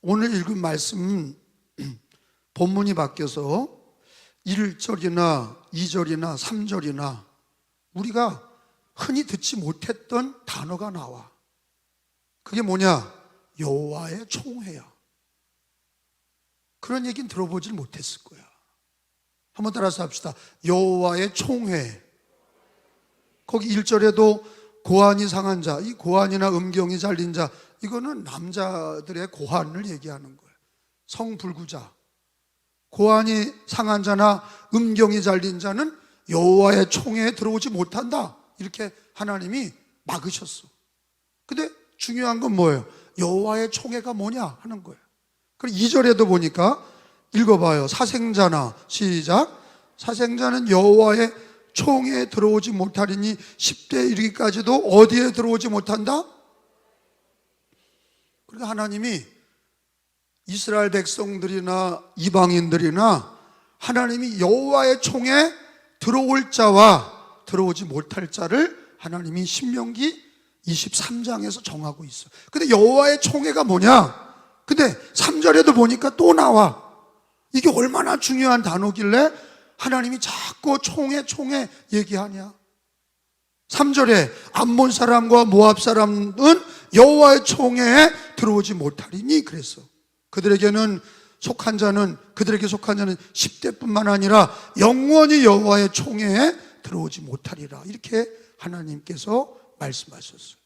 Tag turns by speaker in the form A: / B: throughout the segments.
A: 오늘 읽은 말씀 본문이 바뀌어서 1절이나 2절이나 3절이나 우리가 흔히 듣지 못했던 단어가 나와. 그게 뭐냐? 여호와의 총회야. 그런 얘기는 들어보질 못했을 거야. 한번 따라서 합시다. 여호와의 총회. 거기 1절에도 고환이 상한 자, 이 고환이나 음경이 잘린 자, 이거는 남자들의 고환을 얘기하는 거예요. 성불구자. 고환이 상한 자나 음경이 잘린 자는 여호와의 총회에 들어오지 못한다, 이렇게 하나님이 막으셨어. 근데 중요한 건 뭐예요? 여호와의 총회가 뭐냐 하는 거예요. 그리고 2절에도 보니까 읽어봐요. 사생자나, 시작. 사생자는 여호와의 총회에 들어오지 못하리니 10대 이르기까지도 어디에 들어오지 못한다? 그러니까 하나님이 이스라엘 백성들이나 이방인들이나 하나님이 여호와의 총회에 들어올 자와 들어오지 못할 자를 하나님이 신명기 23장에서 정하고 있어. 근데 여호와의 총회가 뭐냐? 근데 3절에도 보니까 또 나와. 이게 얼마나 중요한 단어길래 하나님이 자꾸 총회 얘기하냐? 3절에 암몬 사람과 모압 사람은 여호와의 총회에 들어오지 못하리니 그랬어. 그들에게 속한 자는 10대뿐만 아니라 영원히 여호와의 총회에 들어오지 못하리라, 이렇게 하나님께서 말씀하셨어요.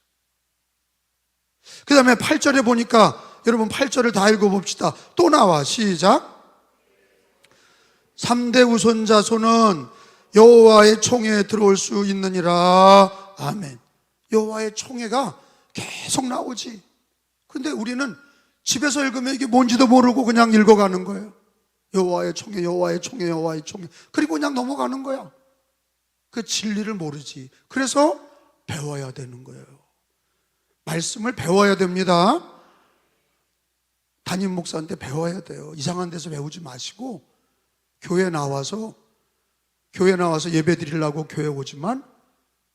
A: 그 다음에 8절에 보니까, 여러분 8절을 다 읽어봅시다. 또 나와. 시작. 3대 후손 자손은 여호와의 총회에 들어올 수 있느니라. 아멘. 여호와의 총회가 계속 나오지. 근데 우리는 집에서 읽으면 이게 뭔지도 모르고 그냥 읽어가는 거예요. 여호와의 총회, 여호와의 총회, 여호와의 총회. 그리고 그냥 넘어가는 거야. 그 진리를 모르지. 그래서 배워야 되는 거예요. 말씀을 배워야 됩니다. 담임 목사한테 배워야 돼요. 이상한 데서 배우지 마시고 교회 나와서 예배 드리려고 교회 오지만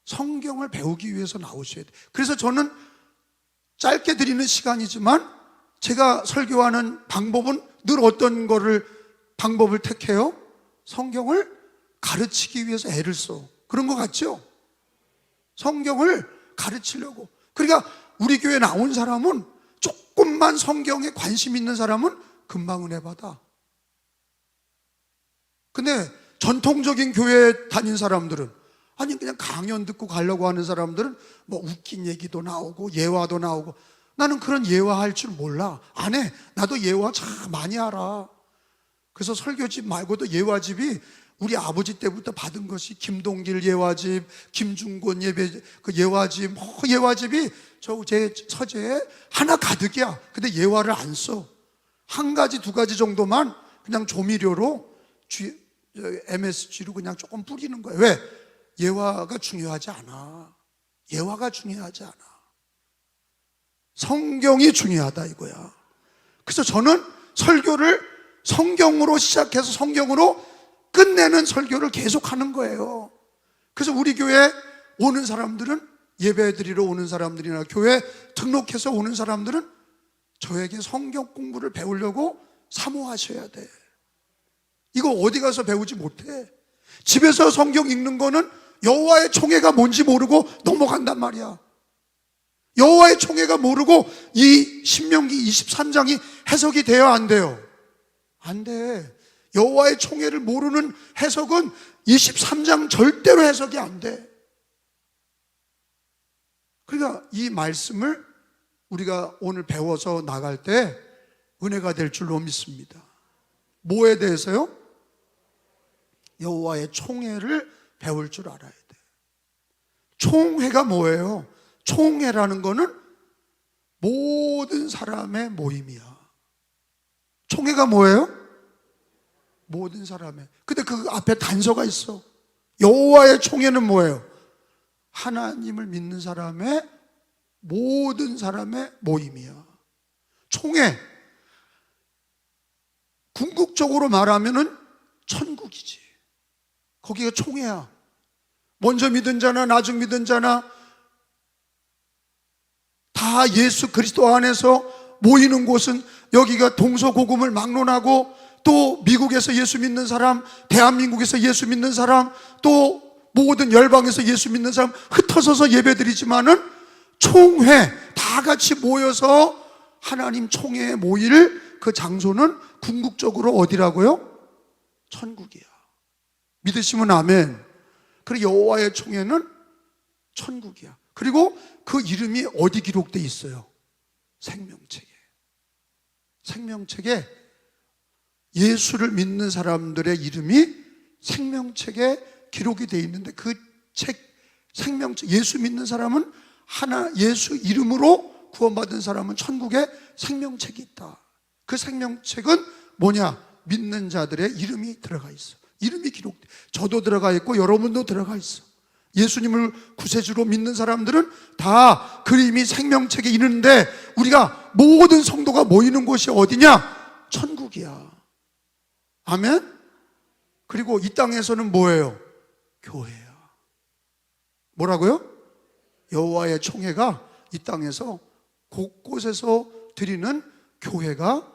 A: 성경을 배우기 위해서 나오셔야 돼요. 그래서 저는 짧게 드리는 시간이지만 제가 설교하는 방법은 늘 어떤 방법을 택해요? 성경을 가르치기 위해서 애를 써. 그런 것 같죠? 성경을 가르치려고. 그러니까 우리 교회 나온 사람은, 조금만 성경에 관심 있는 사람은 금방 은혜 받아. 근데 전통적인 교회 다닌 사람들은, 아니 그냥 강연 듣고 가려고 하는 사람들은 뭐 웃긴 얘기도 나오고 예화도 나오고, 나는 그런 예화할 줄 몰라. 안 해. 나도 예화 참 많이 알아. 그래서 설교집 말고도 예화집이 우리 아버지 때부터 받은 것이 김동길 예화집, 김중곤 예화집, 예화집이 제 서재에 하나 가득이야. 근데 예화를 안 써. 한 가지, 두 가지 정도만 그냥 조미료로 MSG로 그냥 조금 뿌리는 거예요. 왜? 예화가 중요하지 않아. 예화가 중요하지 않아. 성경이 중요하다 이거야. 그래서 저는 설교를 성경으로 시작해서 성경으로 끝내는 설교를 계속하는 거예요. 그래서 우리 교회 오는 사람들은, 예배 드리러 오는 사람들이나 교회 등록해서 오는 사람들은 저에게 성경 공부를 배우려고 사모하셔야 돼. 이거 어디 가서 배우지 못해. 집에서 성경 읽는 거는 여호와의 총회가 뭔지 모르고 넘어간단 말이야. 여호와의 총회가 모르고 이 신명기 23장이 해석이 돼요, 안 돼요? 안 돼. 여호와의 총회를 모르는 해석은 23장 절대로 해석이 안 돼. 그러니까 이 말씀을 우리가 오늘 배워서 나갈 때 은혜가 될 줄로 믿습니다. 뭐에 대해서요? 여호와의 총회를 배울 줄 알아야 돼. 총회가 뭐예요? 총회라는 거는 모든 사람의 모임이야. 총회가 뭐예요? 모든 사람의. 근데 그 앞에 단서가 있어. 여호와의 총회는 뭐예요? 하나님을 믿는 사람의, 모든 사람의 모임이야. 총회, 궁극적으로 말하면은 천국이지. 거기가 총회야. 먼저 믿은 자나 나중 믿은 자나 다 예수 그리스도 안에서 모이는 곳은 여기가 동서고금을 막론하고 또 미국에서 예수 믿는 사람, 대한민국에서 예수 믿는 사람, 또 모든 열방에서 예수 믿는 사람 흩어져서 예배드리지만은 총회 다 같이 모여서 하나님 총회에 모일 그 장소는 궁극적으로 어디라고요? 천국이야. 믿으시면 아멘. 그리고 여호와의 총회는 천국이야. 그리고 그 이름이 어디 기록되어 있어요? 생명책에. 생명책에 예수를 믿는 사람들의 이름이 생명책에 기록이 되어 있는데 그 책, 생명책, 예수 믿는 사람은 하나, 예수 이름으로 구원받은 사람은 천국에 생명책이 있다. 그 생명책은 뭐냐? 믿는 자들의 이름이 들어가 있어. 이름이 기록돼. 저도 들어가 있고 여러분도 들어가 있어. 예수님을 구세주로 믿는 사람들은 다 그 이름이 생명책에 있는데 우리가 모든 성도가 모이는 곳이 어디냐? 천국이야. 아멘? 그리고 이 땅에서는 뭐예요? 교회야. 뭐라고요? 여호와의 총회가 이 땅에서 곳곳에서 드리는 교회가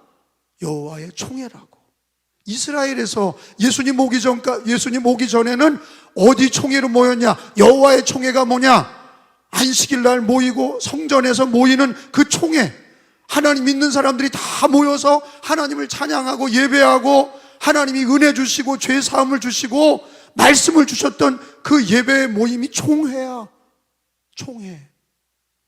A: 여호와의 총회라고. 이스라엘에서 예수님 오기 전에는 어디 총회로 모였냐? 여호와의 총회가 뭐냐? 안식일 날 모이고 성전에서 모이는 그 총회. 하나님 믿는 사람들이 다 모여서 하나님을 찬양하고 예배하고 하나님이 은혜 주시고 죄 사함을 주시고 말씀을 주셨던 그 예배의 모임이 총회야. 총회.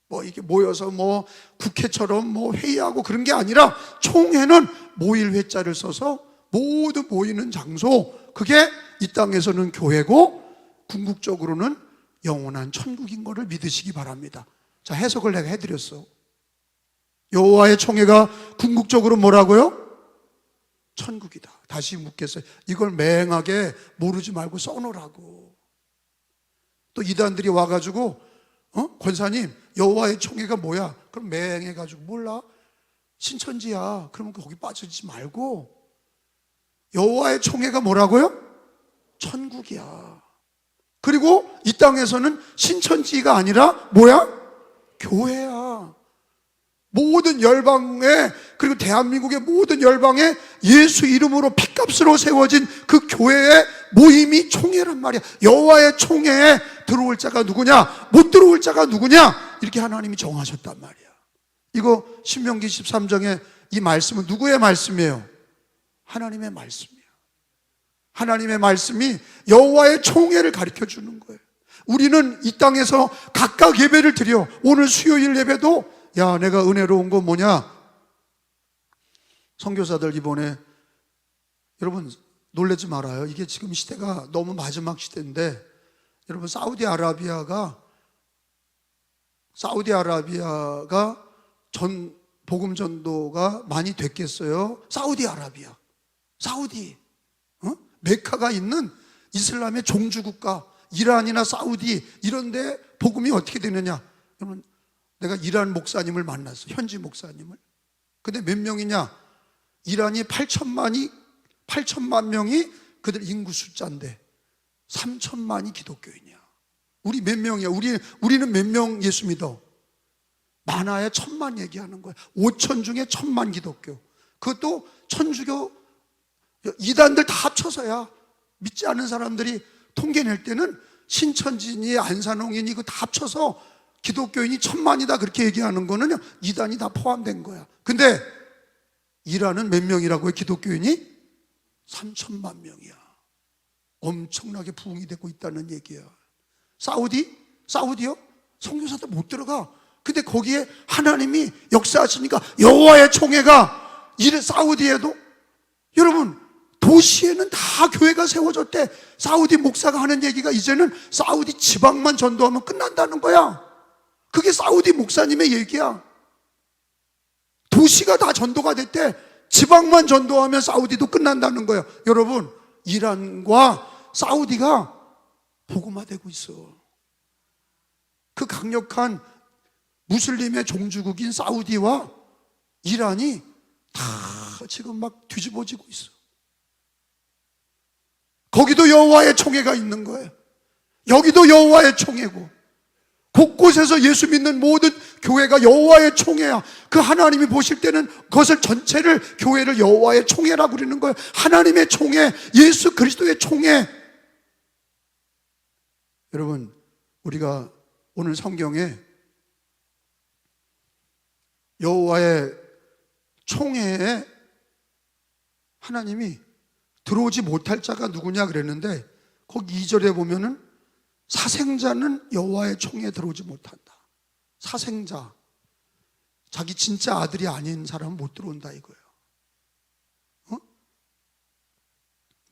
A: 뭐 이게 모여서 뭐 국회처럼 뭐 회의하고 그런 게 아니라 총회는 모일 회자를 써서 모두 모이는 장소. 그게 이 땅에서는 교회고 궁극적으로는 영원한 천국인 것을 믿으시기 바랍니다. 자, 해석을 내가 해드렸어. 여호와의 총회가 궁극적으로 뭐라고요? 천국이다. 다시 묻겠어요. 이걸 맹하게 모르지 말고 써놓으라고. 또 이단들이 와가지고 권사님 여호와의 총회가 뭐야? 그럼 맹해가지고 몰라? 신천지야. 그러면 거기 빠지지 말고 여호와의 총회가 뭐라고요? 천국이야. 그리고 이 땅에서는 신천지가 아니라 뭐야? 교회야. 모든 열방에, 그리고 대한민국의 모든 열방에 예수 이름으로 핏값으로 세워진 그 교회의 모임이 총회란 말이야. 여호와의 총회에 들어올 자가 누구냐? 못 들어올 자가 누구냐? 이렇게 하나님이 정하셨단 말이야. 이거 신명기 13장에 이 말씀은 누구의 말씀이에요? 하나님의 말씀이야. 하나님의 말씀이 여호와의 총회를 가르쳐 주는 거예요. 우리는 이 땅에서 각각 예배를 드려. 오늘 수요일 예배도 야, 내가 은혜로운 건 뭐냐? 선교사들 이번에, 여러분 놀라지 말아요. 이게 지금 시대가 너무 마지막 시대인데, 여러분 사우디아라비아가 복음 전도가 많이 됐겠어요? 사우디아라비아, 사우디, 메카가 있는 이슬람의 종주국가 이란이나 사우디 이런데 복음이 어떻게 되느냐? 여러분, 내가 이란 목사님을 만났어. 현지 목사님을. 근데 몇 명이냐? 이란이 8천만 명이 그들 인구 숫자인데 3천만이 기독교인이야. 우리 몇 명이야? 우리는 몇 명 예수 믿어? 많아야 1,000만 얘기하는 거야. 5천 중에 1,000만 기독교. 그것도 천주교 이단들 다 합쳐서야. 믿지 않은 사람들이 통계 낼 때는 신천지니 안산홍이니 이거 다 합쳐서 기독교인이 1,000만이다 그렇게 얘기하는 거는 이단이 다 포함된 거야. 근데 이란은 몇 명이라고요? 기독교인이 3천만 명이야. 엄청나게 부흥이 되고 있다는 얘기야. 사우디요? 선교사들 못 들어가. 근데 거기에 하나님이 역사하시니까 여호와의 총회가 사우디에도, 여러분 도시에는 다 교회가 세워졌대. 사우디 목사가 하는 얘기가 이제는 사우디 지방만 전도하면 끝난다는 거야. 그게 사우디 목사님의 얘기야. 도시가 다 전도가 됐대. 지방만 전도하면 사우디도 끝난다는 거야. 여러분, 이란과 사우디가 복음화되고 있어. 그 강력한 무슬림의 종주국인 사우디와 이란이 다 지금 막 뒤집어지고 있어. 거기도 여호와의 총회가 있는 거예요. 여기도 여호와의 총회고 곳곳에서 예수 믿는 모든 교회가 여호와의 총회야. 그 하나님이 보실 때는 그것을 전체를, 교회를 여호와의 총회라고 그러는 거예요. 하나님의 총회, 예수 그리스도의 총회. 여러분, 우리가 오늘 성경에 여호와의 총회에 하나님이 들어오지 못할 자가 누구냐 그랬는데, 거기 2절에 보면은 사생자는 여호와의 총회에 들어오지 못한다. 사생자, 자기 진짜 아들이 아닌 사람은 못 들어온다 이거예요.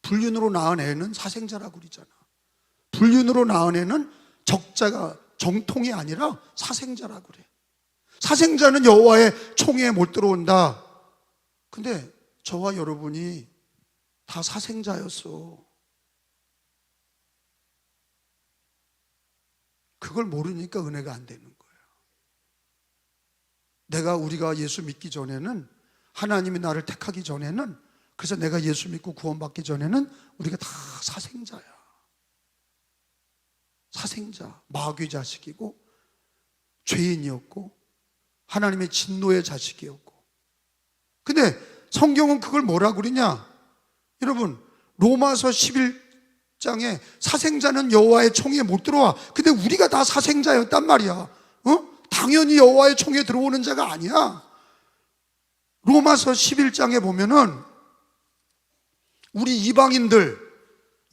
A: 불륜으로 낳은 애는 사생자라고 그러잖아. 불륜으로 낳은 애는 적자가, 정통이 아니라 사생자라고 그래. 사생자는 여호와의 총회에 못 들어온다. 근데 저와 여러분이 다 사생자였어. 그걸 모르니까 은혜가 안 되는 거예요. 우리가 예수 믿기 전에는, 하나님이 나를 택하기 전에는, 그래서 내가 예수 믿고 구원받기 전에는 우리가 다 사생자야. 사생자, 마귀의 자식이고 죄인이었고 하나님의 진노의 자식이었고. 근데 성경은 그걸 뭐라 그러냐? 여러분, 로마서 11장에 사생자는 여호와의 총회에 못 들어와. 근데 우리가 다 사생자였단 말이야. 당연히 여호와의 총회에 들어오는 자가 아니야. 로마서 11장에 보면은 우리 이방인들,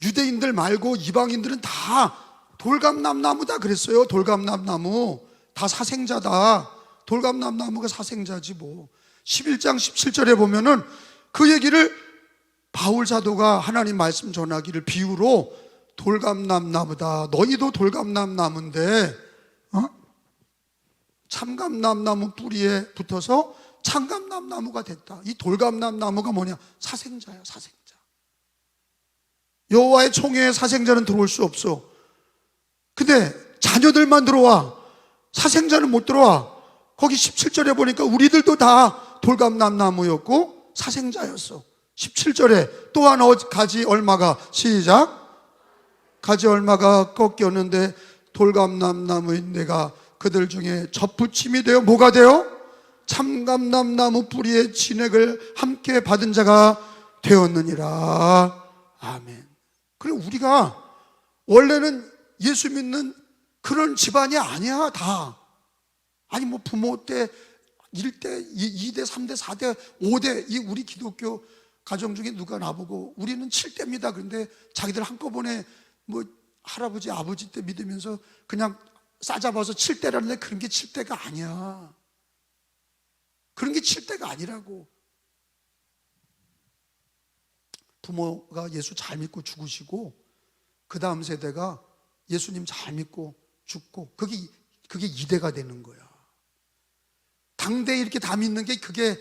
A: 유대인들 말고 이방인들은 다 돌감람나무다 그랬어요. 돌감람나무 다 사생자다. 돌감람나무가 사생자지 뭐. 11장 17절에 보면은 그 얘기를 바울 사도가 하나님 말씀 전하기를 비유로, 돌감람나무다. 너희도 돌감람나무인데 참감람나무 뿌리에 붙어서 참감람나무가 됐다. 이 돌감람나무가 뭐냐? 사생자야, 사생자. 여호와의 총회에 사생자는 들어올 수 없어. 근데 자녀들만 들어와. 사생자는 못 들어와. 거기 17절에 보니까 우리들도 다 돌감람나무였고 사생자였어. 17절에 또 한 가지 얼마가, 시작, 가지 얼마가 꺾였는데 돌감람나무인 내가 그들 중에 접붙임이 되어 뭐가 되어? 참감람나무 뿌리의 진액을 함께 받은 자가 되었느니라. 아멘. 그래, 우리가 원래는 예수 믿는 그런 집안이 아니야. 다. 아니 뭐 부모 때 1대, 2대, 3대, 4대, 5대, 이 우리 기독교 가정 중에 누가 나보고 우리는 7대입니다. 그런데 자기들 한꺼번에 뭐 할아버지, 아버지 때 믿으면서 그냥 싸잡아서 7대라는데 그런 게 7대가 아니야. 그런 게 7대가 아니라고. 부모가 예수 잘 믿고 죽으시고 그 다음 세대가 예수님 잘 믿고 죽고, 그게 2대가 되는 거야. 당대에 이렇게 다 믿는 게 그게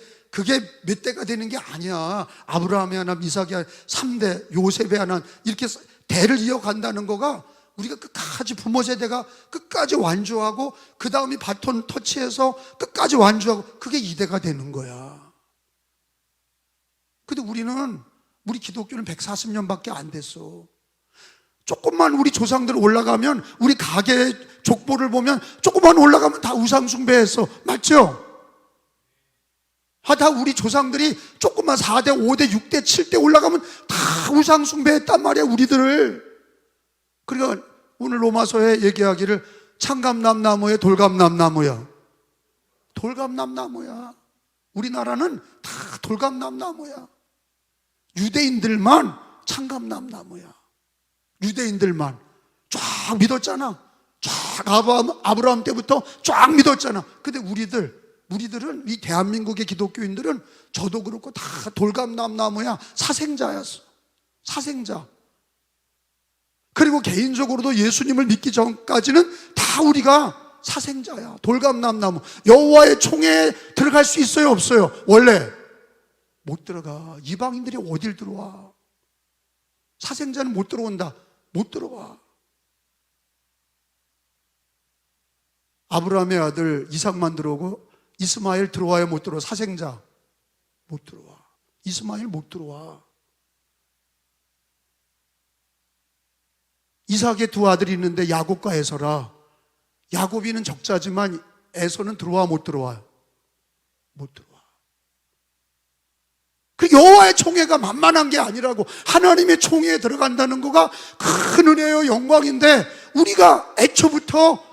A: 몇 대가 되는 게 아니야. 아브라함의 하나, 이삭의 하나, 3대, 요셉의 하나, 이렇게 대를 이어간다는 거가, 우리가 끝까지 부모 세대가 끝까지 완주하고 그 다음이 바톤 터치해서 끝까지 완주하고, 그게 2대가 되는 거야. 근데 우리 기독교는 140년밖에 안 됐어. 조금만 우리 조상들 올라가면, 우리 가게 족보를 보면 조금만 올라가면 다 우상숭배했어. 맞죠? 다 우리 조상들이 조금만 4대, 5대, 6대, 7대 올라가면 다 우상숭배했단 말이야, 우리들을. 그러니까 오늘 로마서에 얘기하기를 참감람나무에 돌감람나무야. 돌감람나무야. 우리나라는 다 돌감람나무야. 유대인들만 참감람나무야. 유대인들만 쫙 믿었잖아. 쫙 아브라함 때부터 쫙 믿었잖아. 근데 우리들은, 이 대한민국의 기독교인들은, 저도 그렇고 다 돌감람나무야. 사생자였어. 사생자. 그리고 개인적으로도 예수님을 믿기 전까지는 다 우리가 사생자야. 돌감람나무. 여호와의 총회에 들어갈 수 있어요, 없어요? 원래 못 들어가. 이방인들이 어딜 들어와? 사생자는 못 들어온다. 못 들어와. 아브라함의 아들 이삭만 들어오고 이스마엘 들어와요, 못 들어와? 사생자 못 들어와. 이스마엘 못 들어와. 이삭의 두 아들이 있는데 야곱과 에서라. 야곱이는 적자지만 에서는 들어와 못 들어와요? 못 들어와. 그 여호와의 총회가 만만한 게 아니라고. 하나님의 총회에 들어간다는 거가 큰 은혜요, 영광인데 우리가 애초부터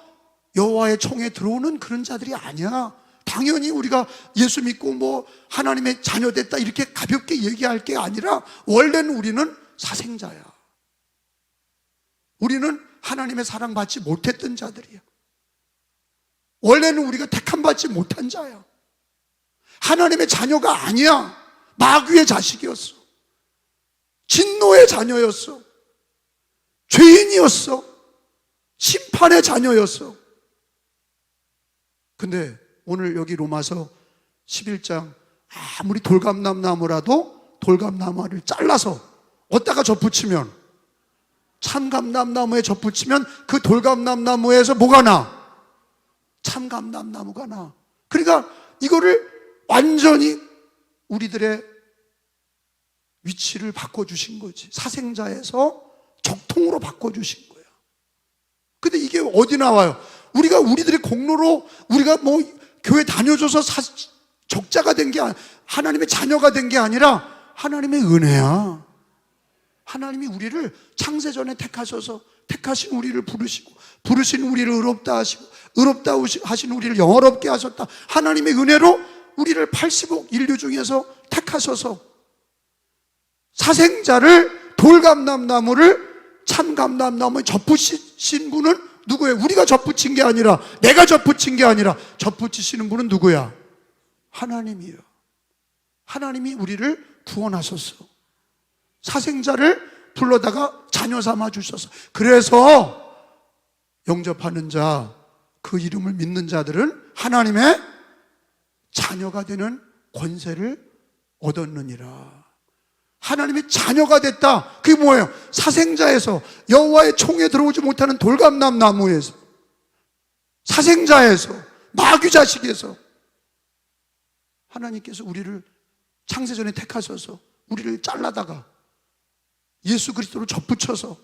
A: 여호와의 총회에 들어오는 그런 자들이 아니야. 당연히 우리가 예수 믿고 뭐 하나님의 자녀 됐다 이렇게 가볍게 얘기할 게 아니라 원래는 우리는 사생자야. 우리는 하나님의 사랑받지 못했던 자들이야. 원래는 우리가 택함받지 못한 자야. 하나님의 자녀가 아니야. 마귀의 자식이었어. 진노의 자녀였어. 죄인이었어. 심판의 자녀였어. 근데 오늘 여기 로마서 11장 아무리 돌감람나무라도 돌감나무를 잘라서 어디다가 접붙이면, 참감람나무에 접붙이면 그 돌감람나무에서 뭐가 나? 참감람나무가 나. 그러니까 이거를 완전히 우리들의 위치를 바꿔주신 거지. 사생자에서 적통으로 바꿔주신 거야. 근데 이게 어디 나와요? 우리가 우리들의 공로로 우리가 뭐 교회 다녀줘서 적자가 된 게 하나님의 자녀가 된 게 아니라 하나님의 은혜야. 하나님이 우리를 창세전에 택하셔서 택하신 우리를 부르시고 부르신 우리를 의롭다 하시고 의롭다 하신 우리를 영화롭게 하셨다. 하나님의 은혜로 우리를 80억 인류 중에서 택하셔서 사생자를 돌감람나무를 참감람나무에 접붙이신 분은 누구예요? 우리가 접붙인 게 아니라, 내가 접붙인 게 아니라 접붙이시는 분은 누구야? 하나님이에요. 하나님이 우리를 구원하셨어. 사생자를 불러다가 자녀 삼아 주셔서. 그래서 영접하는 자, 그 이름을 믿는 자들은 하나님의 자녀가 되는 권세를 얻었느니라. 하나님의 자녀가 됐다. 그게 뭐예요? 사생자에서, 여호와의 총에 들어오지 못하는 돌감람나무에서, 사생자에서, 마귀 자식에서 하나님께서 우리를 창세전에 택하셔서 우리를 잘라다가 예수 그리스도로 접붙여서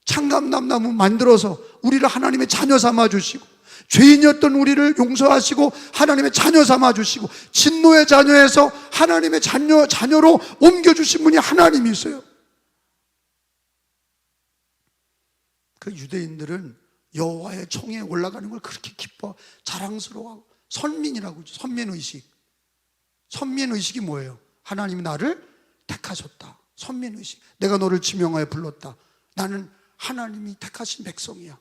A: 참감람나무 만들어서 우리를 하나님의 자녀 삼아 주시고, 죄인이었던 우리를 용서하시고 하나님의 자녀 삼아 주시고, 진노의 자녀에서 하나님의 자녀로 옮겨주신 분이 하나님이세요. 그 유대인들은 여호와의 총에 올라가는 걸 그렇게 기뻐 자랑스러워하고, 선민이라고 하죠. 선민의식. 선민의식이 뭐예요? 하나님이 나를 택하셨다. 선민의식. 내가 너를 지명하여 불렀다. 나는 하나님이 택하신 백성이야.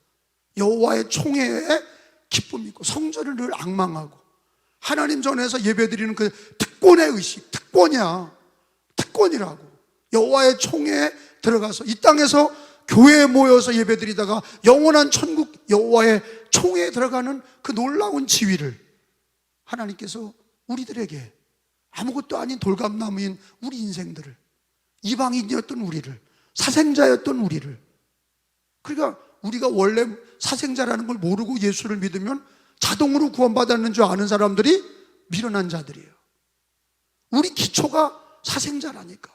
A: 여호와의 총회에 기쁨이 있고, 성전을 늘 앙망하고, 하나님 전에서 예배드리는 그 특권의 의식. 특권이야. 특권이라고. 여호와의 총회에 들어가서 이 땅에서 교회에 모여서 예배드리다가 영원한 천국 여호와의 총회에 들어가는 그 놀라운 지위를 하나님께서 우리들에게, 아무것도 아닌 돌감나무인 우리 인생들을, 이방인이었던 우리를, 사생자였던 우리를, 그러니까 우리가 원래 사생자라는 걸 모르고 예수를 믿으면 자동으로 구원받았는 줄 아는 사람들이 미련한 자들이에요. 우리 기초가 사생자라니까.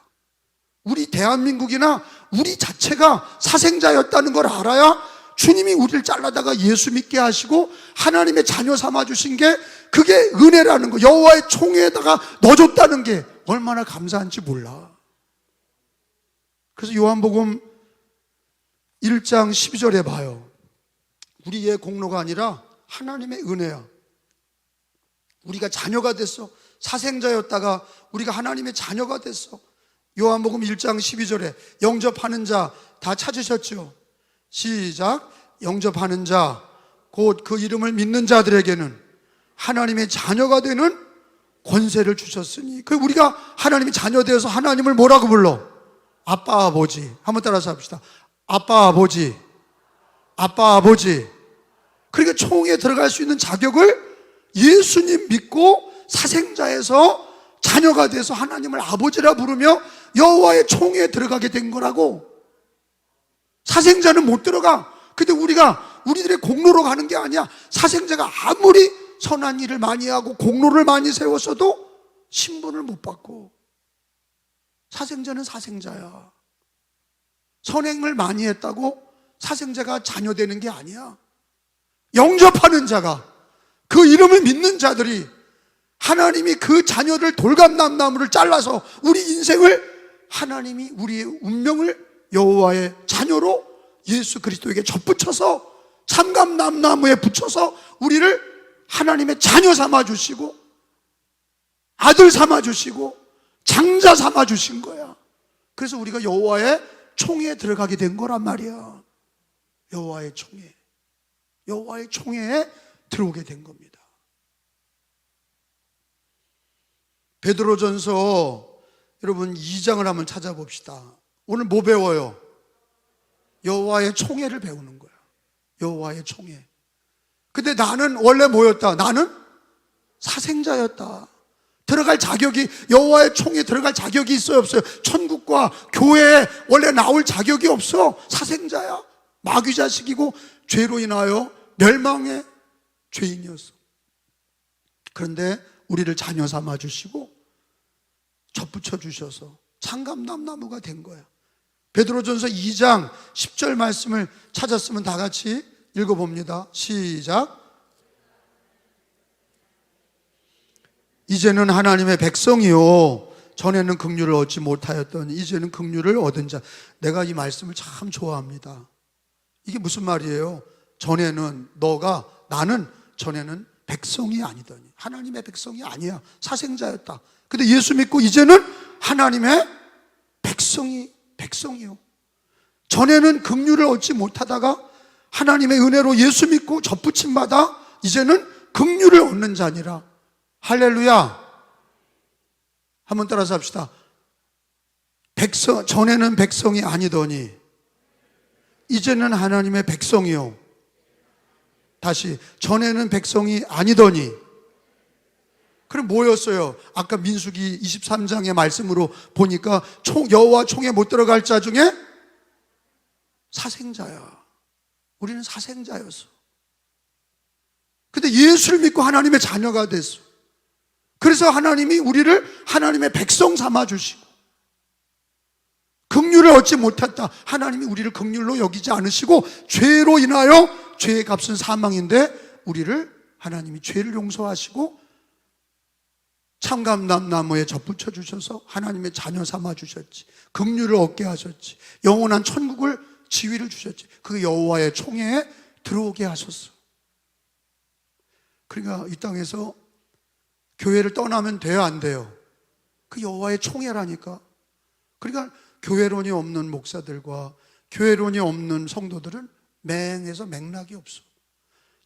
A: 우리 대한민국이나 우리 자체가 사생자였다는 걸 알아야 주님이 우리를 잘라다가 예수 믿게 하시고 하나님의 자녀 삼아주신 게, 그게 은혜라는 거, 여호와의 총회에다가 넣어줬다는 게 얼마나 감사한지 몰라. 그래서 요한복음 1장 12절에 봐요. 우리의 공로가 아니라 하나님의 은혜야. 우리가 자녀가 됐어. 사생자였다가 우리가 하나님의 자녀가 됐어. 요한복음 1장 12절에 영접하는 자 다 찾으셨죠? 시작. 영접하는 자, 곧 그 이름을 믿는 자들에게는 하나님의 자녀가 되는 권세를 주셨으니. 그 우리가 하나님의 자녀 되어서 하나님을 뭐라고 불러? 아빠 아버지. 한번 따라서 합시다. 아빠 아버지. 아빠 아버지. 그러니까 총회에 들어갈 수 있는 자격을 예수님 믿고 사생자에서 자녀가 돼서 하나님을 아버지라 부르며 여호와의 총회에 들어가게 된 거라고. 사생자는 못 들어가. 근데 우리가 우리들의 공로로 가는 게 아니야. 사생자가 아무리 선한 일을 많이 하고 공로를 많이 세웠어도 신분을 못 받고. 사생자는 사생자야. 선행을 많이 했다고 사생자가 자녀 되는 게 아니야. 영접하는 자가, 그 이름을 믿는 자들이 하나님이 그 자녀를 돌감나무를 잘라서 우리 인생을, 하나님이 우리의 운명을 여호와의 자녀로 예수 그리스도에게 접붙여서 참감나무에 붙여서 우리를 하나님의 자녀 삼아주시고 아들 삼아주시고 장자 삼아주신 거야. 그래서 우리가 여호와의 총회에 들어가게 된 거란 말이야. 여호와의 총회에 들어오게 된 겁니다. 베드로전서 여러분 2장을 한번 찾아봅시다. 오늘 뭐 배워요? 여호와의 총회를 배우는 거야. 여호와의 총회. 근데 나는 원래 뭐였다? 나는 사생자였다. 들어갈 자격이, 여호와의 총회에 들어갈 자격이 있어요, 없어요? 천국과 교회에 원래 나올 자격이 없어. 사생자야. 마귀 자식이고 죄로 인하여 멸망의 죄인이었어. 그런데 우리를 자녀 삼아 주시고 접붙여 주셔서 참감나무가 된 거야. 베드로전서 2장 10절 말씀을 찾았으면 다 같이 읽어봅니다. 시작. 이제는 하나님의 백성이요 전에는 긍휼을 얻지 못하였더니 이제는 긍휼을 얻은 자. 내가 이 말씀을 참 좋아합니다. 이게 무슨 말이에요? 전에는, 나는 전에는 백성이 아니더니, 하나님의 백성이 아니야. 사생자였다. 근데 예수 믿고 이제는 하나님의 백성이요. 전에는 긍휼을 얻지 못하다가 하나님의 은혜로 예수 믿고 접붙임 받아 이제는 긍휼을 얻는 자니라. 할렐루야. 한번 따라서 합시다. 전에는 백성이 아니더니 이제는 하나님의 백성이요. 다시, 전에는 백성이 아니더니. 그럼 뭐였어요? 아까 민수기 23장의 말씀으로 보니까 여호와 총에 못 들어갈 자 중에 사생자야. 우리는 사생자였어. 근데 예수를 믿고 하나님의 자녀가 됐어. 그래서 하나님이 우리를 하나님의 백성 삼아주시고, 긍휼을 얻지 못했다. 하나님이 우리를 긍휼로 여기지 않으시고 죄로 인하여, 죄의 값은 사망인데 우리를 하나님이 죄를 용서하시고 참감나무에 접붙여 주셔서 하나님의 자녀 삼아 주셨지. 긍휼을 얻게 하셨지. 영원한 천국을, 지위를 주셨지. 그 여호와의 총회에 들어오게 하셨어. 그러니까 이 땅에서 교회를 떠나면 돼요, 안 돼요? 그 여호와의 총회라니까. 그러니까 교회론이 없는 목사들과 교회론이 없는 성도들은 맹해서 맥락이 없어.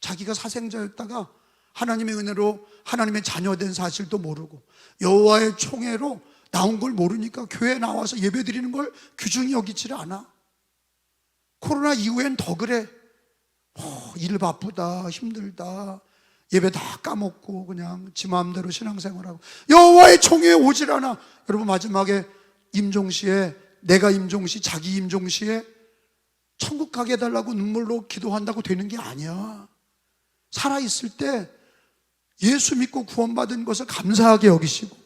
A: 자기가 사생자였다가 하나님의 은혜로 하나님의 자녀된 사실도 모르고 여호와의 총회로 나온 걸 모르니까 교회에 나와서 예배드리는 걸 귀중히 여기질 않아. 코로나 이후엔 더 그래. 일 바쁘다, 힘들다, 예배 다 까먹고 그냥 지 마음대로 신앙생활하고 여호와의 총회에 오질 않아. 여러분, 마지막에 임종시에, 내가 임종시, 자기 임종시에 천국 가게 해달라고 눈물로 기도한다고 되는 게 아니야. 살아있을 때 예수 믿고 구원받은 것을 감사하게 여기시고,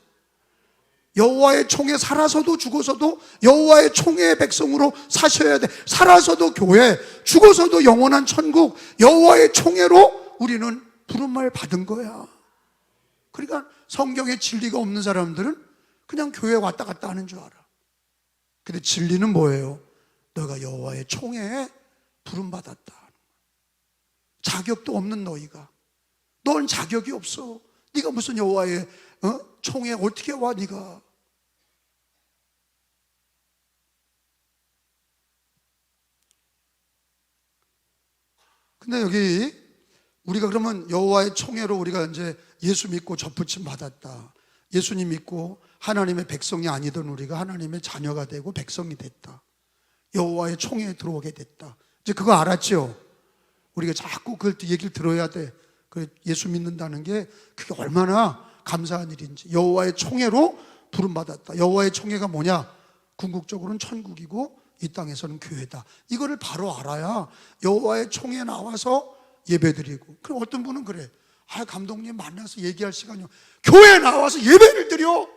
A: 여호와의 총회, 살아서도 죽어서도 여호와의 총회의 백성으로 사셔야 돼. 살아서도 교회, 죽어서도 영원한 천국, 여호와의 총회로 우리는 부름을 받은 거야. 그러니까 성경에 진리가 없는 사람들은 그냥 교회 왔다 갔다 하는 줄 알아. 근데 진리는 뭐예요? 너가 여호와의 총회에 부름받았다. 자격도 없는 너희가, 넌 자격이 없어. 네가 무슨 여호와의 총회에 어떻게 와, 네가. 근데 여기 우리가 그러면 여호와의 총회로 우리가 이제 예수 믿고 접붙임 받았다. 예수님 믿고 하나님의 백성이 아니던 우리가 하나님의 자녀가 되고 백성이 됐다. 여호와의 총회에 들어오게 됐다. 이제 그거 알았죠? 우리가 자꾸 그 얘기를 들어야 돼. 그 예수 믿는다는 게 그게 얼마나 감사한 일인지. 여호와의 총회로 부름받았다. 여호와의 총회가 뭐냐? 궁극적으로는 천국이고 이 땅에서는 교회다. 이거를 바로 알아야 여호와의 총회에 나와서 예배드리고. 그럼 어떤 분은 그래. 감독님 만나서 얘기할 시간이요. 교회에 나와서 예배를 드려.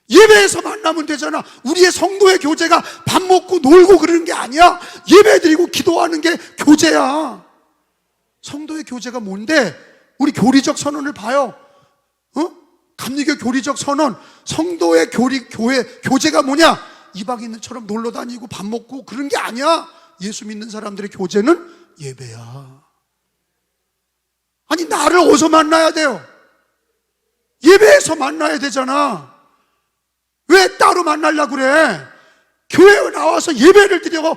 A: 예배에서 만나면 되잖아. 우리의 성도의 교제가 밥 먹고 놀고 그러는 게 아니야. 예배드리고 기도하는 게 교제야. 성도의 교제가 뭔데? 우리 교리적 선언을 봐요. 감리교 교리적 선언, 성도의 교제가 뭐냐? 이방인들처럼 놀러 다니고 밥 먹고 그런 게 아니야. 예수 믿는 사람들의 교제는 예배야. 아니, 나를 어디서 만나야 돼요? 예배에서 만나야 되잖아. 왜 따로 만나려고 그래? 교회에 나와서 예배를 드리고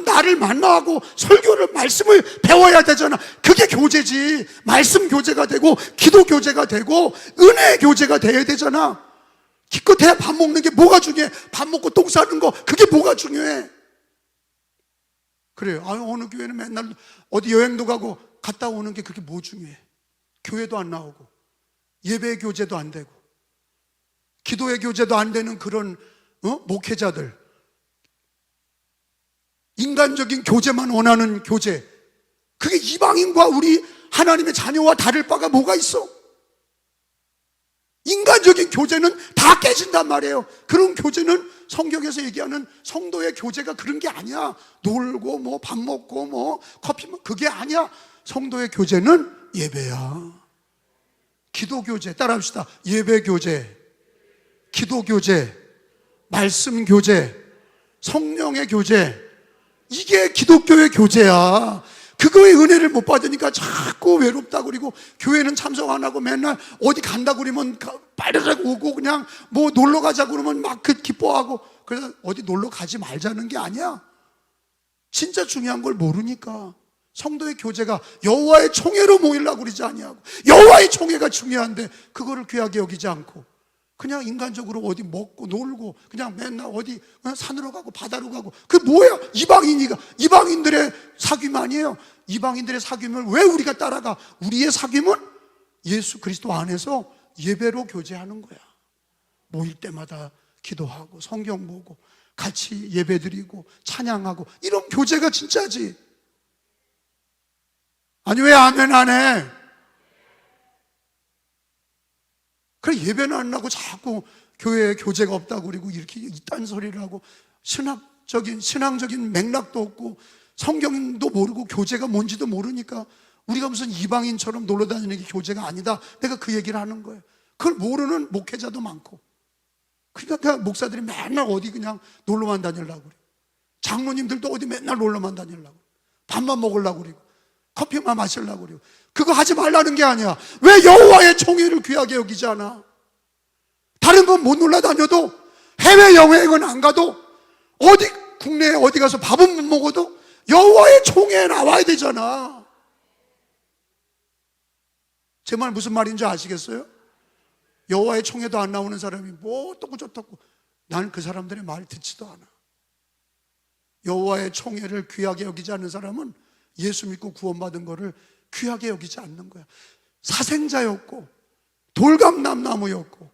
A: 나를 만나고 설교를, 말씀을 배워야 되잖아. 그게 교제지. 말씀 교제가 되고 기도 교제가 되고 은혜 교제가 돼야 되잖아. 기껏해야 밥 먹는 게 뭐가 중요해? 밥 먹고 똥 싸는 거, 그게 뭐가 중요해? 그래요. 어느 교회는 맨날 어디 여행도 가고 갔다 오는 게 그게 뭐 중요해? 교회도 안 나오고 예배 교제도 안 되고 기도의 교제도 안 되는 그런 목회자들, 인간적인 교제만 원하는 교제, 그게 이방인과 우리 하나님의 자녀와 다를 바가 뭐가 있어? 인간적인 교제는 다 깨진단 말이에요. 그런 교제는 성경에서 얘기하는 성도의 교제가 그런 게 아니야. 놀고 뭐 밥 먹고 뭐 커피 먹고 그게 아니야. 성도의 교제는 예배야. 기도 교제, 따라합시다. 예배 교제, 기도 교제, 말씀 교제, 성령의 교제, 이게 기독교의 교제야. 그거의 은혜를 못 받으니까 자꾸 외롭다고 그러고 교회는 참석 안 하고 맨날 어디 간다고 그러면 빠르르 오고 그냥 뭐 놀러 가자고 그러면 막 기뻐하고. 그래서 어디 놀러 가지 말자는 게 아니야. 진짜 중요한 걸 모르니까. 성도의 교제가 여호와의 총회로 모이려고 그러지 아니하고, 여호와의 총회가 중요한데 그거를 귀하게 여기지 않고 그냥 인간적으로 어디 먹고 놀고 그냥 맨날 어디 산으로 가고 바다로 가고, 그게 뭐야? 이방인들의 사귐 아니에요. 이방인들의 사귐을 왜 우리가 따라가? 우리의 사귐은 예수 그리스도 안에서 예배로 교제하는 거야. 모일 때마다 기도하고 성경 보고 같이 예배드리고 찬양하고, 이런 교제가 진짜지. 아니, 왜 아멘 안 해? 그래, 예배는 안 하고 자꾸 교회에 교제가 없다고 그러고 이렇게 이딴 소리를 하고 신앙적인 맥락도 없고 성경도 모르고 교제가 뭔지도 모르니까 우리가 무슨 이방인처럼 놀러 다니는 게 교제가 아니다, 내가 그 얘기를 하는 거예요. 그걸 모르는 목회자도 많고. 그러니까 목사들이 맨날 어디 그냥 놀러만 다니려고 그래. 장로님들도 어디 맨날 놀러만 다니려고, 밥만 먹으려고 그러고 커피만 마시려고 그래요. 그거 하지 말라는 게 아니야. 왜 여호와의 총회를 귀하게 여기지 않아? 다른 건 못 놀러 다녀도, 해외 여행은 안 가도, 어디 국내에 어디 가서 밥은 못 먹어도 여호와의 총회에 나와야 되잖아. 제 말 무슨 말인지 아시겠어요? 여호와의 총회도 안 나오는 사람이 뭐 어떻고 저떻고, 나는 그 사람들의 말 듣지도 않아. 여호와의 총회를 귀하게 여기지 않는 사람은 예수 믿고 구원받은 거를 귀하게 여기지 않는 거야. 사생자였고 돌감남나무였고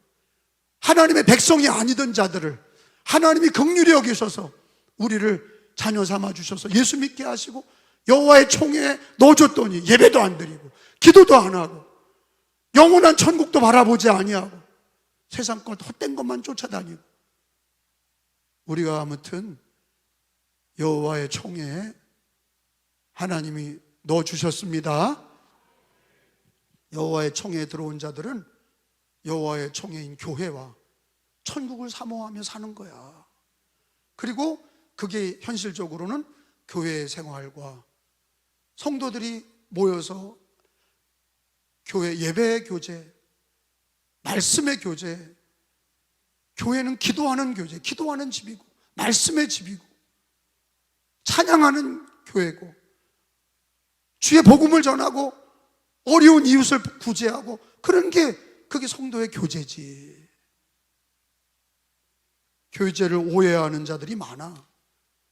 A: 하나님의 백성이 아니던 자들을 하나님이 긍휼히 여기셔서 우리를 자녀 삼아 주셔서 예수 믿게 하시고 여호와의 총회에 넣어줬더니 예배도 안 드리고 기도도 안 하고 영원한 천국도 바라보지 아니하고 세상 것 헛된 것만 쫓아다니고. 우리가 아무튼 여호와의 총회에 하나님이 넣어주셨습니다. 여호와의 총회에 들어온 자들은 여호와의 총회인 교회와 천국을 사모하며 사는 거야. 그리고 그게 현실적으로는 교회 생활과 성도들이 모여서 교회 예배의 교제, 말씀의 교제, 교회는 기도하는 교제, 기도하는 집이고 말씀의 집이고 찬양하는 교회고 주의 복음을 전하고 어려운 이웃을 구제하고 그런 게, 그게 성도의 교제지. 교제를 오해하는 자들이 많아.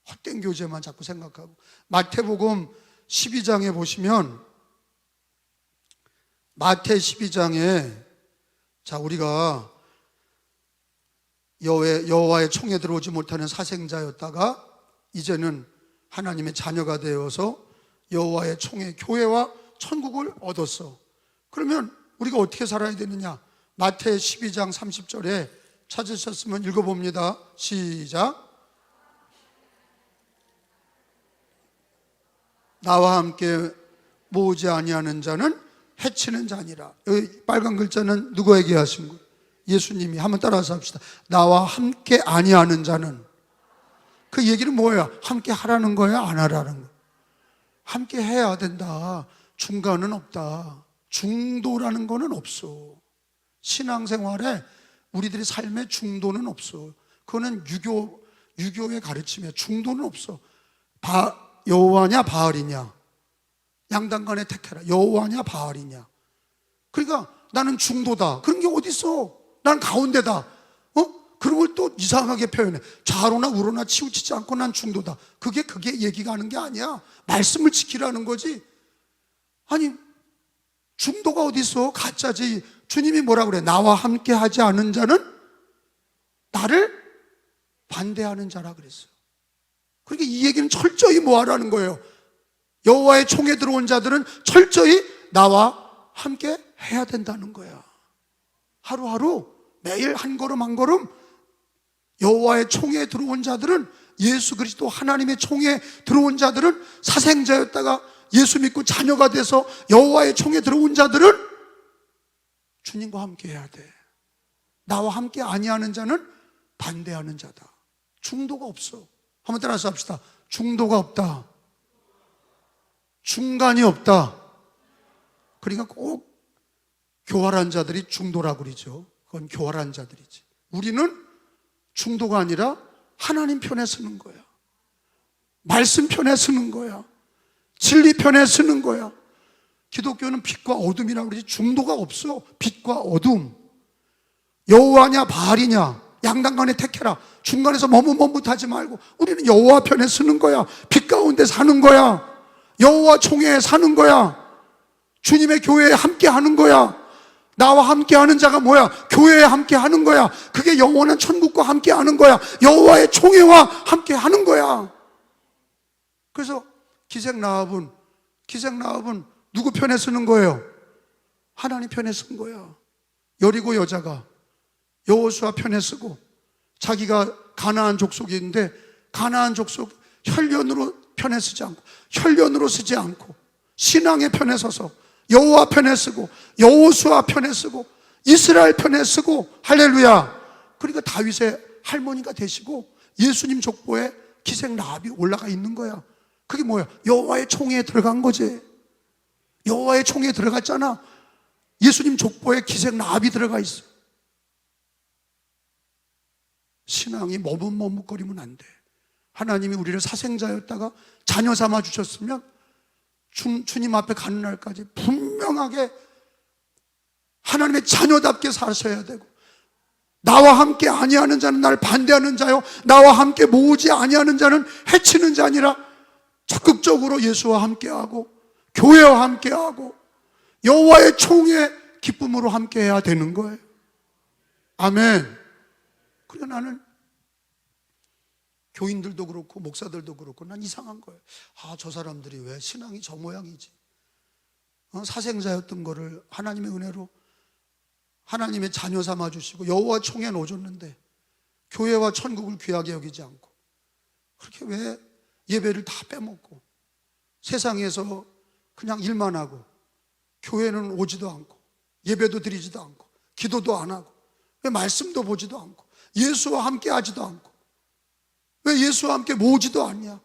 A: 헛된 교제만 자꾸 생각하고. 마태복음 12장에 보시면, 마태 12장에 자, 우리가 여호와의 총에 들어오지 못하는 사생자였다가 이제는 하나님의 자녀가 되어서 여호와의 총회, 교회와 천국을 얻었어. 그러면 우리가 어떻게 살아야 되느냐? 마태 12장 30절에 찾으셨으면 읽어봅니다. 시작. 나와 함께 모으지 아니하는 자는 해치는 자니라. 여기 빨간 글자는 누구에게 하신 거예요? 예수님이. 한번 따라서 합시다. 나와 함께 아니하는 자는. 그 얘기는 뭐예요? 함께 하라는 거야, 안 하라는 거야? 함께 해야 된다. 중간은 없다. 중도라는 거는 없어. 신앙생활에 우리들의 삶에 중도는 없어. 그거는 유교의 가르침이야. 중도는 없어. 여호와냐 바알이냐, 양당간에 택해라. 여호와냐 바알이냐. 그러니까 나는 중도다. 그런 게 어디 있어? 난 가운데다. 그런 걸 또 이상하게 표현해. 좌로나 우로나 치우치지 않고 난 중도다. 그게 얘기가 하는 게 아니야. 말씀을 지키라는 거지. 아니, 중도가 어디 있어? 가짜지. 주님이 뭐라 그래? 나와 함께 하지 않은 자는 나를 반대하는 자라 그랬어요. 그러니까 이 얘기는 철저히 뭐 하라는 거예요? 여호와의 총에 들어온 자들은 철저히 나와 함께 해야 된다는 거야. 하루하루 매일 한 걸음 한 걸음 여호와의 총에 들어온 자들은, 예수 그리스도 하나님의 총에 들어온 자들은, 사생자였다가 예수 믿고 자녀가 돼서 여호와의 총에 들어온 자들은 주님과 함께 해야 돼. 나와 함께 아니하는 자는 반대하는 자다. 중도가 없어. 한번 따라서 합시다. 중도가 없다. 중간이 없다. 그러니까 꼭 교활한 자들이 중도라고 그러죠. 그건 교활한 자들이지. 우리는 중도가 아니라 하나님 편에 서는 거야. 말씀 편에 서는 거야. 진리 편에 서는 거야. 기독교는 빛과 어둠이라고 그러지 중도가 없어. 빛과 어둠. 여호와냐 바알이냐, 양당간에 택해라. 중간에서 머뭇머뭇하지 말고 우리는 여호와 편에 서는 거야. 빛 가운데 사는 거야. 여호와 총회에 사는 거야. 주님의 교회에 함께 하는 거야. 나와 함께 하는 자가 뭐야? 교회에 함께 하는 거야. 그게 영원한 천국과 함께 하는 거야. 여호와의 총회와 함께 하는 거야. 그래서 기생 라합은 누구 편에 서는 거예요? 하나님 편에 선 거야. 여리고 여자가 여호수아 편에 서고, 자기가 가나안 족속인데 가나안 족속 혈련으로 편에 서지 않고, 혈련으로 서지 않고 신앙의 편에 서서 여호와 편에 서고 여호수아 편에 서고 이스라엘 편에 서고, 할렐루야. 그러니까 다윗의 할머니가 되시고 예수님 족보에 기생 라합이 올라가 있는 거야. 그게 뭐야? 여호와의 총회에 들어간 거지. 여호와의 총회에 들어갔잖아. 예수님 족보에 기생 라합이 들어가 있어. 신앙이 머뭇머뭇거리면 안 돼. 하나님이 우리를 사생자였다가 자녀 삼아 주셨으면 주님 앞에 가는 날까지 분명하게 하나님의 자녀답게 사셔야 되고, 나와 함께 아니하는 자는 나를 반대하는 자요, 나와 함께 모으지 아니하는 자는 해치는 자니라. 적극적으로 예수와 함께하고 교회와 함께하고 여호와의 총회 기쁨으로 함께해야 되는 거예요. 아멘. 그러니까 나는 교인들도 그렇고 목사들도 그렇고 난 이상한 거예요. 저 사람들이 왜 신앙이 저 모양이지? 사생자였던 거를 하나님의 은혜로 하나님의 자녀 삼아 주시고 여호와 총회에 넣어줬는데 교회와 천국을 귀하게 여기지 않고, 그렇게 왜 예배를 다 빼먹고 세상에서 그냥 일만 하고 교회는 오지도 않고 예배도 드리지도 않고 기도도 안 하고, 왜 말씀도 보지도 않고 예수와 함께 하지도 않고, 왜 예수와 함께 모으지도 않냐?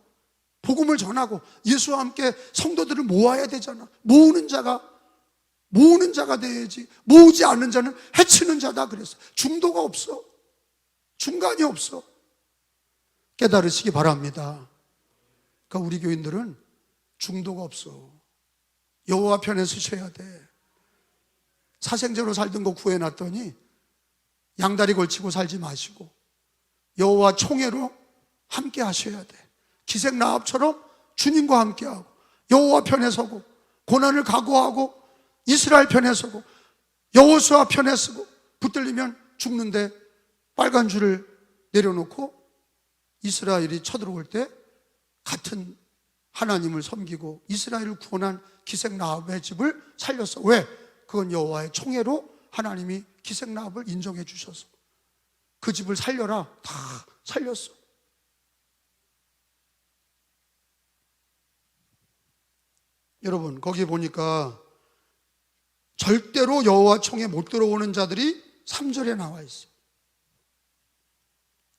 A: 복음을 전하고 예수와 함께 성도들을 모아야 되잖아. 모으는 자가 돼야지. 모으지 않는 자는 해치는 자다 그랬어. 중도가 없어. 중간이 없어. 깨달으시기 바랍니다. 그러니까 우리 교인들은 중도가 없어. 여호와 편에 서셔야 돼. 사생제로 살던 거 구해놨더니 양다리 걸치고 살지 마시고 여호와 총회로 함께 하셔야 돼. 기생 라합처럼 주님과 함께하고 여호와 편에 서고 고난을 각오하고 이스라엘 편에 서고 여호수아 편에 서고, 붙들리면 죽는데 빨간 줄을 내려놓고 이스라엘이 쳐들어올 때 같은 하나님을 섬기고 이스라엘을 구원한 기생 라합의 집을 살렸어. 왜? 그건 여호와의 총회로 하나님이 기생 라합을 인정해 주셔서 그 집을 살려라 다 살렸어. 여러분 거기 보니까 절대로 여호와 총에 못 들어오는 자들이 3절에 나와 있어요.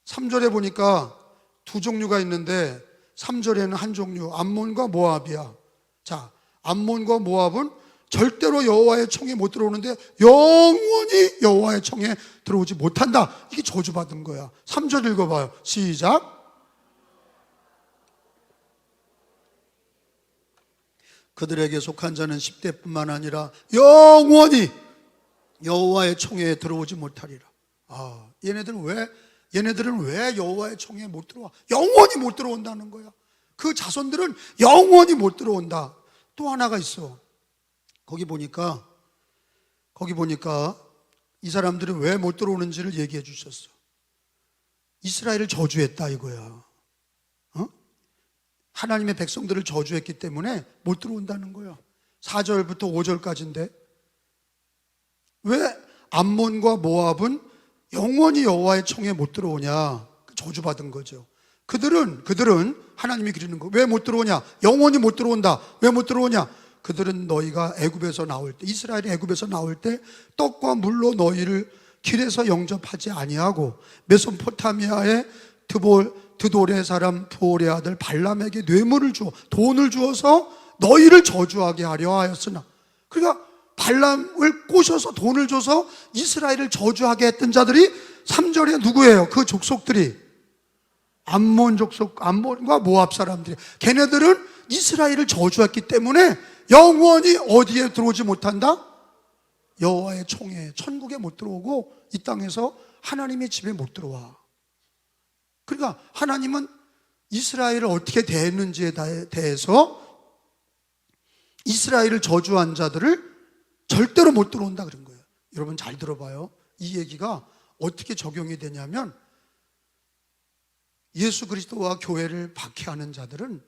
A: 3절에 보니까 두 종류가 있는데 3절에는 한 종류, 암몬과 모압이야. 자, 암몬과 모압은 절대로 여호와의 총에 못 들어오는데 영원히 여호와의 총에 들어오지 못한다. 이게 저주받은 거야. 3절 읽어봐요. 시작. 그들에게 속한 자는 10대뿐만 아니라 영원히 여호와의 총에 들어오지 못하리라. 얘네들은 왜 여호와의 총에 못 들어와? 영원히 못 들어온다는 거야. 그 자손들은 영원히 못 들어온다. 또 하나가 있어. 거기 보니까 이 사람들은 왜 못 들어오는지를 얘기해 주셨어. 이스라엘을 저주했다 이거야. 하나님의 백성들을 저주했기 때문에 못 들어온다는 거야. 4절부터 5절까지인데 왜 암몬과 모압은 영원히 여호와의 총에 못 들어오냐? 저주받은 거죠. 그들은 하나님이 그리는 거. 왜 못 들어오냐? 영원히 못 들어온다. 왜 못 들어오냐? 그들은 너희가 애굽에서 나올 때, 이스라엘이 애굽에서 나올 때 떡과 물로 너희를 길에서 영접하지 아니하고 메소포타미아의 드돌의 사람 부올의 아들 발람에게 뇌물을 주어 돈을 주어서 너희를 저주하게 하려 하였으나, 그러니까 발람을 꼬셔서 돈을 줘서 이스라엘을 저주하게 했던 자들이 3절에 누구예요? 그 족속들이 암몬 족속, 암몬과 모압 사람들이. 걔네들은 이스라엘을 저주했기 때문에 영원히 어디에 들어오지 못한다? 여호와의 총에, 천국에 못 들어오고 이 땅에서 하나님의 집에 못 들어와. 그러니까 하나님은 이스라엘을 어떻게 대했는지에 대해서 이스라엘을 저주한 자들을 절대로 못 들어온다 그런 거예요. 여러분 잘 들어봐요. 이 얘기가 어떻게 적용이 되냐면, 예수 그리스도와 교회를 박해하는 자들은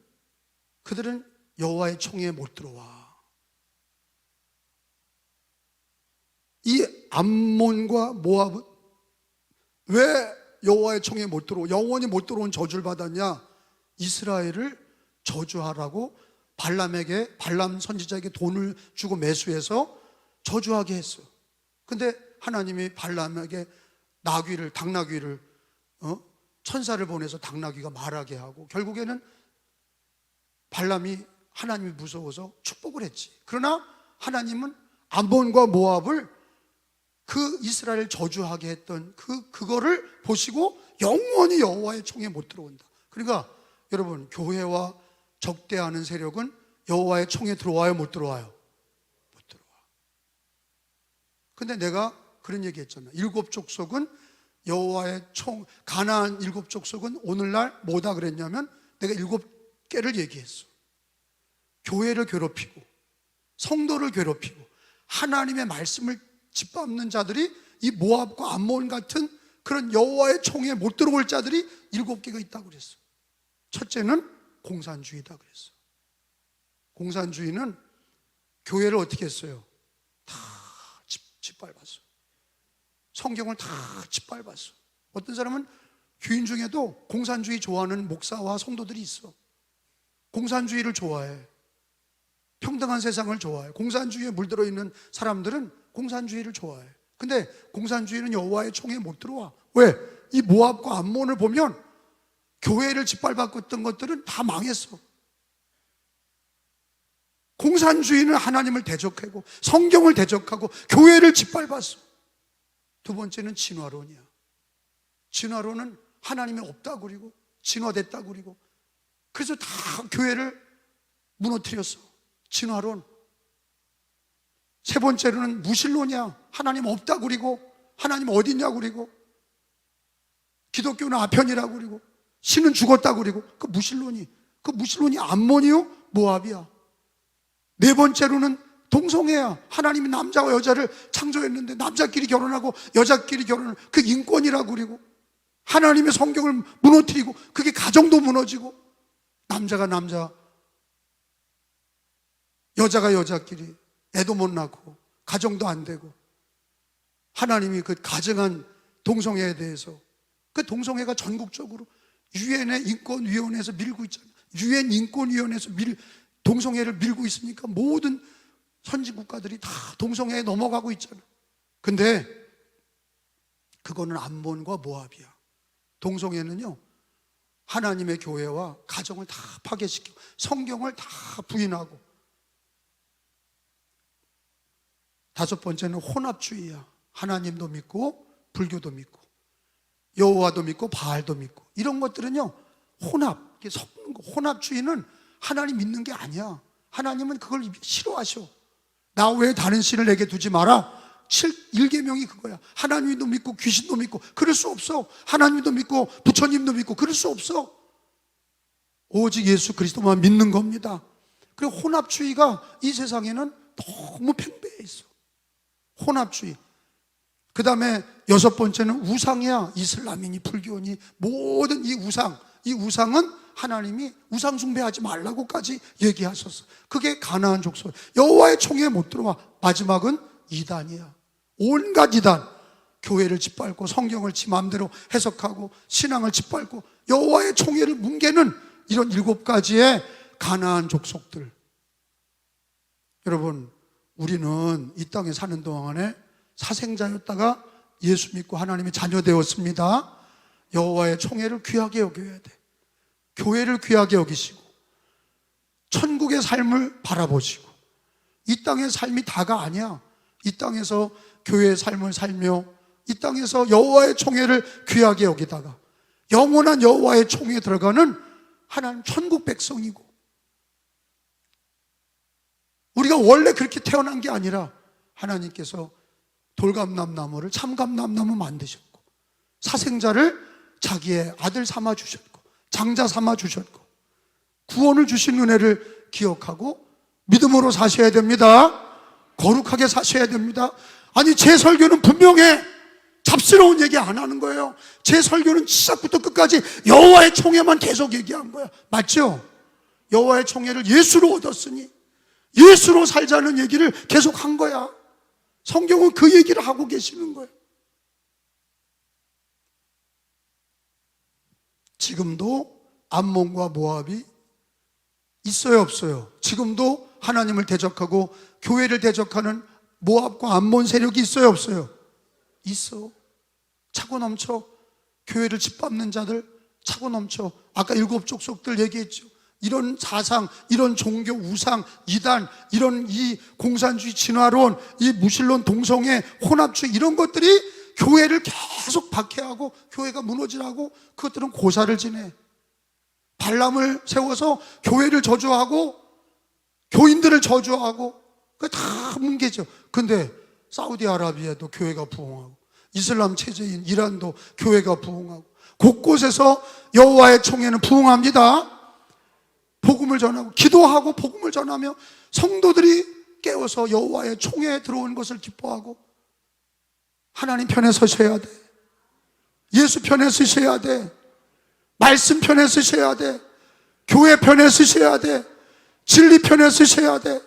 A: 그들은 여호와의 총에 못 들어와. 이 암몬과 모압은 왜 여호와의 총에 못 들어오, 영원히 못 들어온 저주를 받았냐? 이스라엘을 저주하라고 발람 선지자에게 돈을 주고 매수해서 저주하게 했어. 근데 하나님이 발람에게 당나귀를 천사를 보내서 당나귀가 말하게 하고, 결국에는 발람이 하나님이 무서워서 축복을 했지. 그러나 하나님은 암몬과 모압을, 그 이스라엘을 저주하게 했던 그거를 보시고 영원히 여호와의 총에 못 들어온다. 그러니까 여러분, 교회와 적대하는 세력은 여호와의 총에 들어와요, 못 들어와요? 못 들어와. 근데 내가 그런 얘기 했잖아. 7족속은 여호와의 총, 가나안 7족속은 오늘날 뭐다 그랬냐면, 내가 7개를 얘기했어. 교회를 괴롭히고 성도를 괴롭히고 하나님의 말씀을 짓밟는 자들이, 이 모압과 암몬 같은 그런 여호와의 총에 못 들어올 자들이 7개가 있다고 그랬어. 첫째는 공산주의다 그랬어. 공산주의는 교회를 어떻게 했어요? 다 짓밟았어. 성경을 다 짓밟았어. 어떤 사람은 교인 중에도 공산주의 좋아하는 목사와 성도들이 있어. 공산주의를 좋아해. 평등한 세상을 좋아해. 공산주의에 물들어 있는 사람들은 공산주의를 좋아해. 근데 공산주의는 여호와의 총에 못 들어와. 왜? 이 모압과 암몬을 보면 교회를 짓밟았던 것들은 다 망했어. 공산주의는 하나님을 대적하고 성경을 대적하고 교회를 짓밟았어. 두 번째는 진화론이야. 진화론은 하나님이 없다고 그리고 진화됐다고 그리고, 그래서 다 교회를 무너뜨렸어. 진화론. 세 번째로는 무신론이야. 하나님 없다고 그리고 하나님 어딨냐고 그리고, 기독교는 아편이라고 그리고, 신은 죽었다고 그리고, 그 무신론이 암몬이요 모압이야. 네 번째로는 동성애야. 하나님이 남자와 여자를 창조했는데 남자끼리 결혼하고 여자끼리 결혼을, 그 인권이라고 그리고, 하나님의 성경을 무너뜨리고 그게 가정도 무너지고, 남자가 남자, 여자가 여자끼리 애도 못 낳고 가정도 안 되고, 하나님이 그 가정한 동성애에 대해서, 그 동성애가 전국적으로 유엔의 인권위원회에서 밀고 있잖아요. 유엔 인권위원회에서 동성애를 밀고 있으니까 모든 선진 국가들이 다 동성애에 넘어가고 있잖아. 근데 그거는 암몬과 모압이야. 동성애는요, 하나님의 교회와 가정을 다 파괴시키고 성경을 다 부인하고. 다섯 번째는 혼합주의야. 하나님도 믿고 불교도 믿고 여호와도 믿고 바알도 믿고. 이런 것들은요, 섞는 거. 혼합주의는 하나님 믿는 게 아니야. 하나님은 그걸 싫어하셔. 나 외에 다른 신을 내게 두지 마라. 1계명이 그거야. 하나님도 믿고 귀신도 믿고 그럴 수 없어. 하나님도 믿고 부처님도 믿고 그럴 수 없어. 오직 예수 그리스도만 믿는 겁니다. 그리고 혼합주의가 이 세상에는 너무 팽배해 있어. 혼합주의. 그 다음에 여섯 번째는 우상이야. 이슬람이니 불교니 모든 이 우상은 하나님이 우상 숭배하지 말라고까지 얘기하셨어. 그게 가나안 족속. 여호와의 총회에 못 들어와. 마지막은 이단이야. 온갖 이단. 교회를 짓밟고 성경을 지 마음대로 해석하고 신앙을 짓밟고 여호와의 총회를 뭉개는 이런 7가지의 가나안 족속들. 여러분, 우리는 이 땅에 사는 동안에 사생자였다가 예수 믿고 하나님의 자녀 되었습니다. 여호와의 총회를 귀하게 여겨야 돼. 교회를 귀하게 여기시고 천국의 삶을 바라보시고. 이 땅의 삶이 다가 아니야. 이 땅에서 교회의 삶을 살며 이 땅에서 여호와의 총회를 귀하게 여기다가 영원한 여호와의 총회에 들어가는 하나님 천국 백성이고. 우리가 원래 그렇게 태어난 게 아니라 하나님께서 돌감람나무를 참감람나무 만드셨고 사생자를 자기의 아들 삼아 주셨고 장자 삼아 주셨고 구원을 주신 은혜를 기억하고 믿음으로 사셔야 됩니다. 거룩하게 사셔야 됩니다. 아니, 제 설교는 분명해. 잡스러운 얘기 안 하는 거예요. 제 설교는 시작부터 끝까지 여호와의 총회만 계속 얘기한 거야. 맞죠? 여호와의 총회를 예수로 얻었으니 예수로 살자는 얘기를 계속 한 거야. 성경은 그 얘기를 하고 계시는 거예요. 지금도 암몬과 모압이 있어요, 없어요? 지금도 하나님을 대적하고 교회를 대적하는 모압과 암몬 세력이 있어요, 없어요? 있어. 차고 넘쳐. 교회를 짓밟는 자들 차고 넘쳐. 아까 7족속들 얘기했죠. 이런 사상, 이런 종교 우상, 이단, 이런 이 공산주의 진화론, 이 무신론 동성애, 혼합주의, 이런 것들이 교회를 계속 박해하고 교회가 무너지라고 그것들은 고사를 지내. 발람을 세워서 교회를 저주하고 교인들을 저주하고 그게 다 뭉개죠. 근데 사우디아라비아도 교회가 부흥하고 이슬람 체제인 이란도 교회가 부흥하고 곳곳에서 여호와의 총회는 부흥합니다. 복음을 전하고 기도하고 복음을 전하며 성도들이 깨어서 여호와의 총회에 들어오는 것을 기뻐하고. 하나님 편에 서셔야 돼. 예수 편에 서셔야 돼. 말씀 편에 서셔야 돼. 교회 편에 서셔야 돼. 진리 편에 서셔야 돼.